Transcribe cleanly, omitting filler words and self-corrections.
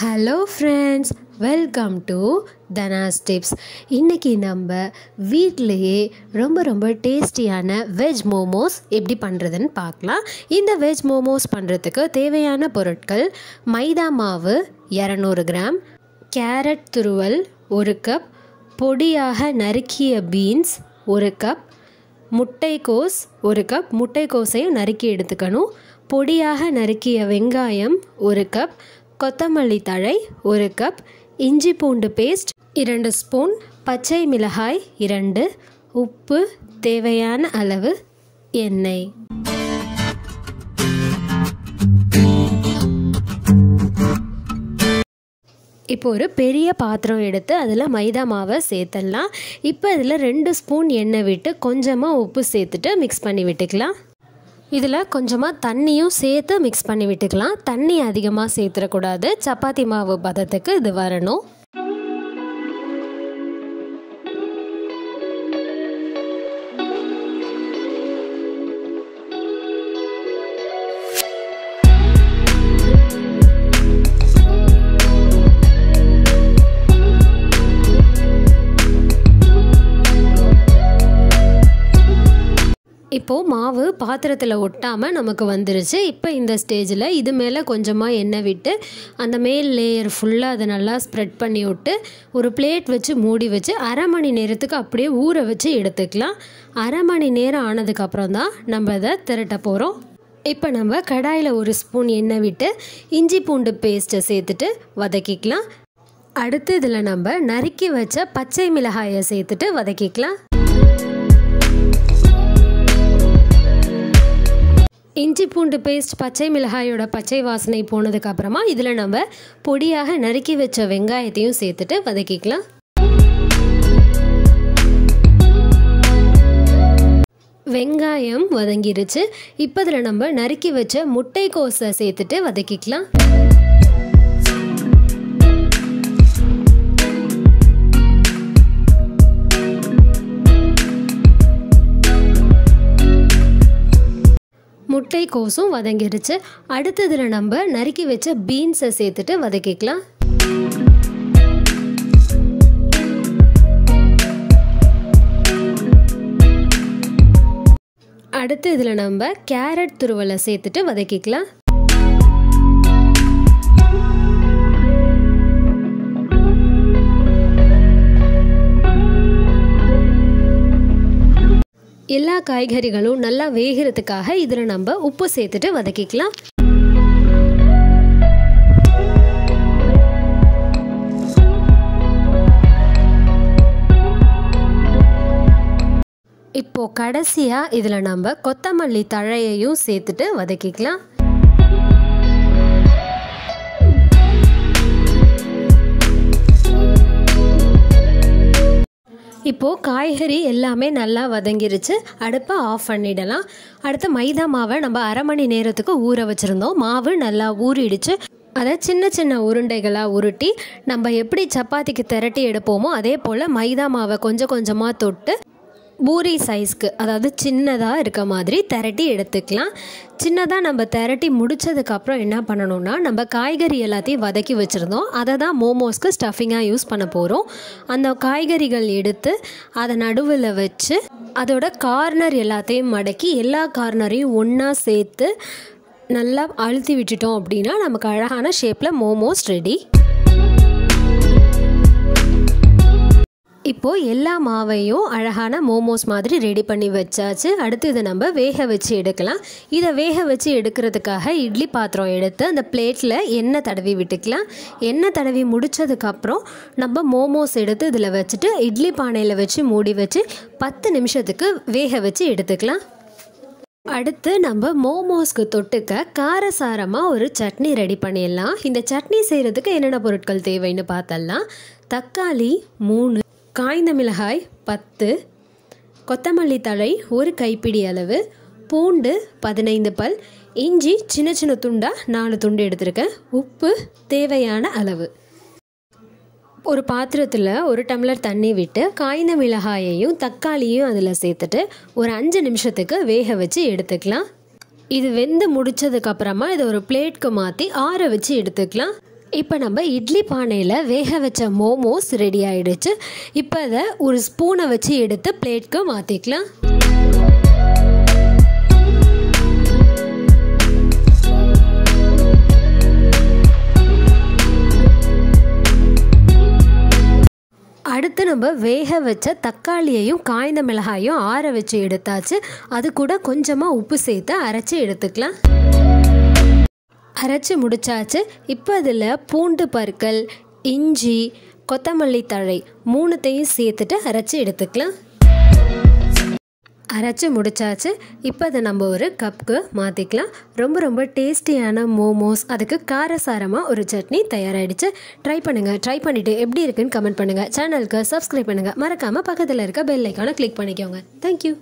Hello friends, welcome to Dhana's tips. இன்றைக்கி நம்ம வீட்டிலையே ரொம்ப டேஸ்டியான வெஜ் மோமோஸ் எப்படி பண்ணுறதுன்னு பார்க்கலாம். இந்த வெஜ் மோமோஸ் பண்ணுறதுக்கு தேவையான பொருட்கள்: மைதா மாவு 200 கிராம், கேரட் துருவல் 1 கப், பொடியாக நறுக்கிய பீன்ஸ் 1 கப், முட்டைக்கோஸ் 1 கப், முட்டைக்கோஸையும் நறுக்கி எடுத்துக்கணும், பொடியாக நறுக்கிய வெங்காயம் 1 கப், கொத்தமல்லி தழை 1 கப், இஞ்சி பூண்டு பேஸ்ட் 2 ஸ்பூன், பச்சை மிளகாய் 2, உப்பு தேவையான அளவு, எண்ணெய். இப்போ ஒரு பெரிய பாத்திரம் எடுத்து அதில் மைதா மாவை சேர்த்துடலாம். இப்போ இதில் 2 ஸ்பூன் எண்ணெய் விட்டு கொஞ்சமாக உப்பு சேர்த்துட்டு மிக்ஸ் பண்ணி விட்டுக்கலாம். இதில் கொஞ்சமாக தண்ணியும் சேர்த்து மிக்ஸ் பண்ணி விட்டுக்கலாம். தண்ணி அதிகமாக சேர்த்துடக்கூடாது, சப்பாத்தி மாவு பதத்துக்கு இது வரணும். இப்போது மாவு பாத்திரத்தில் ஒட்டாமல் நமக்கு வந்துருச்சு. இப்போ இந்த ஸ்டேஜில் இது மேலே கொஞ்சமாக எண்ணெய் விட்டு அந்த மேல் லேயர் ஃபுல்லாக அதை நல்லா ஸ்ப்ரெட் பண்ணி விட்டு ஒரு பிளேட் வச்சு மூடி வச்சு அரை மணி நேரத்துக்கு அப்படியே ஊற வச்சு எடுத்துக்கலாம். அரை மணி நேரம் ஆனதுக்கப்புறம் தான் நம்ம அதை திரட்ட போகிறோம். இப்போ நம்ம கடாயில் 1 ஸ்பூன் எண்ணெய் விட்டு இஞ்சி பூண்டு பேஸ்ட்டை சேர்த்துட்டு வதக்கிக்கலாம். அடுத்து இதில் நம்ம நறுக்கி வச்ச பச்சை மிளகாயை சேர்த்துட்டு வதக்கிக்கலாம். இஞ்சி பூண்டு பேஸ்ட், பச்சை மிளகாயோட பச்சை வாசனை போனதுக்கப்புறமா இதில் நம்ம பொடியாக நறுக்கி வச்ச வெங்காயத்தையும் சேர்த்துட்டு வதக்கிக்கலாம். வெங்காயம் வதங்கிருச்சு. இப்போ இதில் நம்ம நறுக்கி வச்ச முட்டைக்கோஸை சேர்த்துட்டு வதக்கிக்கலாம். முட்டைக்கோஸும் வதங்கிருச்சு. அடுத்ததில் நம்ம நறுக்கி வச்ச பீன்ஸை சேர்த்துட்டு வதக்கிக்கலாம். அடுத்து இதில் நம்ம கேரட் துருவலை சேர்த்துட்டு வதக்கிக்கலாம். எல்லா காய்கறிகளும் நல்லா வேகிறதுக்காக இதில் நம்ம உப்பு சேர்த்துட்டு வதக்கிக்கலாம். இப்போ கடைசியாக இதில் நம்ம கொத்தமல்லி தழையையும் சேர்த்துட்டு வதக்கிக்கலாம். இப்போது காய்கறி எல்லாமே நல்லா வதங்கிருச்சு. அடுப்பை ஆஃப் பண்ணிடலாம். அடுத்து மைதா மாவை நம்ம அரை மணி நேரத்துக்கு ஊற வச்சுருந்தோம். மாவு நல்லா ஊறிடுச்சு. அதை சின்ன உருண்டைகளாக உருட்டி நம்ம எப்படி சப்பாத்திக்கு திரட்டி எடுப்போமோ அதே போல் மைதா மாவை கொஞ்சமாக தொட்டு பூரி சைஸ்க்கு, அதாவது சின்னதாக இருக்க மாதிரி திரட்டி எடுத்துக்கலாம். சின்னதாக நம்ம திரட்டி முடித்ததுக்கப்புறம் என்ன பண்ணணும்னா, நம்ம காய்கறி எல்லாத்தையும் வதக்கி வச்சுருந்தோம், அதை தான் மோமோஸ்க்கு ஸ்டஃபிங்காக யூஸ் பண்ண போகிறோம். அந்த காய்கறிகள் எடுத்து அதை நடுவில் வச்சு அதோட கார்னர் எல்லாத்தையும் மடக்கி எல்லா கார்னரையும் ஒன்றா சேர்த்து நல்லா அழுத்தி விட்டுட்டோம் அப்படின்னா நமக்கு அழகான ஷேப்பில் மோமோஸ் ரெடி. இப்போது எல்லா மாவையும் அழகான மோமோஸ் மாதிரி ரெடி பண்ணி வச்சாச்சு. அடுத்து இதை நம்ம வேக வச்சு எடுக்கலாம். இதை வேக வச்சு எடுக்கிறதுக்காக இட்லி பாத்திரம் எடுத்து அந்த பிளேட்டில் எண்ணெய் தடவி விட்டுக்கலாம். எண்ணெய் தடவி முடித்ததுக்கப்புறம் நம்ம மோமோஸ் எடுத்து இதில் வச்சுட்டு இட்லி பானையில் வச்சு மூடி வச்சு 10 நிமிஷத்துக்கு வேக வச்சு எடுத்துக்கலாம். அடுத்து நம்ம மோமோஸ்க்கு தொட்டுக்க காரசாரமாக ஒரு சட்னி ரெடி பண்ணிடலாம். இந்த சட்னி செய்கிறதுக்கு என்னென்ன பொருட்கள் தேவைன்னு பார்த்தலாம். தக்காளி 3, காய்ந்த மிளகாய் 10, கொத்தமல்லி தழை 1 கைப்பிடி அளவு, பூண்டு 15 பல், இஞ்சி சின்ன துண்டாக 4 துண்டு எடுத்திருக்கேன், உப்பு தேவையான அளவு. ஒரு பாத்திரத்தில் 1 டம்ளர் தண்ணி விட்டு காய்ந்த மிளகாயையும் தக்காளியும் அதில் சேர்த்துட்டு ஒரு 5 நிமிஷத்துக்கு வேக வச்சு எடுத்துக்கலாம். இது வெந்து முடிச்சதுக்கப்புறமா இதை ஒரு பிளேட்க்கு மாற்றி ஆற வச்சு எடுத்துக்கலாம். இப்போ நம்ம இட்லி பானையில் வேக வச்ச மோமோஸ் ரெடி ஆகிடுச்சு. இப்போ அதை ஒரு ஸ்பூனை வச்சு எடுத்து பிளேட்க்கு மாற்றிக்கலாம். அடுத்து நம்ம வேக வச்ச தக்காளியையும் காய்ந்த மிளகாயும் ஆற வச்சு எடுத்தாச்சு. அது கூட கொஞ்சமாக உப்பு சேர்த்து அரைச்சி எடுத்துக்கலாம். அரைச்சி முடிச்சாச்சு. இப்போ அதில் பூண்டு பற்கள், இஞ்சி, கொத்தமல்லி தழை 3த்தையும் சேர்த்துட்டு அரைச்சி எடுத்துக்கலாம். அரைச்சி முடிச்சாச்சு. இப்போ அதை நம்ம ஒரு கப்புக்கு மாற்றிக்கலாம். ரொம்ப டேஸ்டியான மோமோஸ், அதுக்கு காரசாரமாக ஒரு சட்னி தயாராகிடுச்சு. ட்ரை பண்ணுங்கள். ட்ரை பண்ணிவிட்டு எப்படி இருக்குன்னு கமெண்ட் பண்ணுங்கள். சேனலுக்கு சப்ஸ்கிரைப் பண்ணுங்கள். மறக்காமல் பக்கத்தில் இருக்க பெல் ஐக்கானை கிளிக் பண்ணிக்கோங்க. தேங்க்யூ.